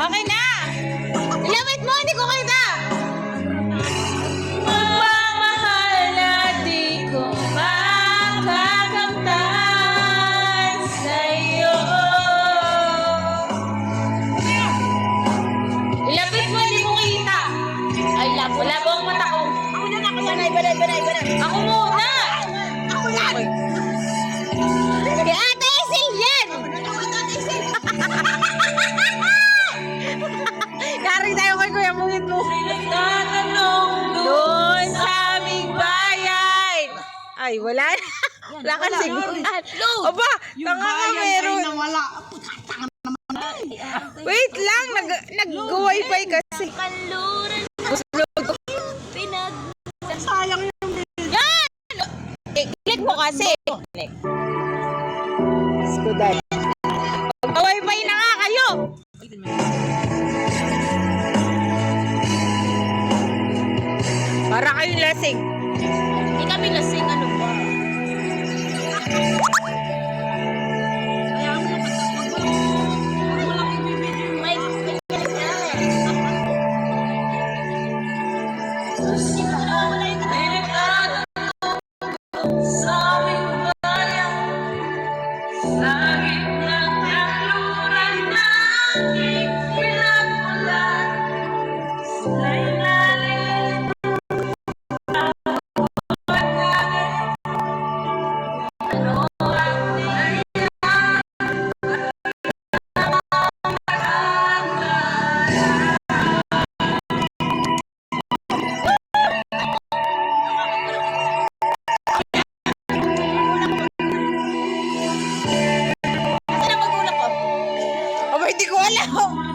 Okay na! Ilapit mo, hindi ko kita! Magmamahal na di ko makakamtan sa'yo. Ilapit mo, hindi ko kita! Ay, wala po ang mata ko. Ako na, banay. Ako muna! Ako yan! Kay Ate Isil yan! Yari tayo kay Kuya Mungit mo. Nagtatanong doon sa aming bayan. Ay, wala na. Wala kang siguran. Aba, tanga ka meron. Wait lang, nag-wifi kasi. Kaluran Sayang yung yan! I-click mo kasi. Skudan. Mag-wifi na nga kayo. Para kayong lasing. Hindi kami lasing, ano ba? Aba, hindi ko alam.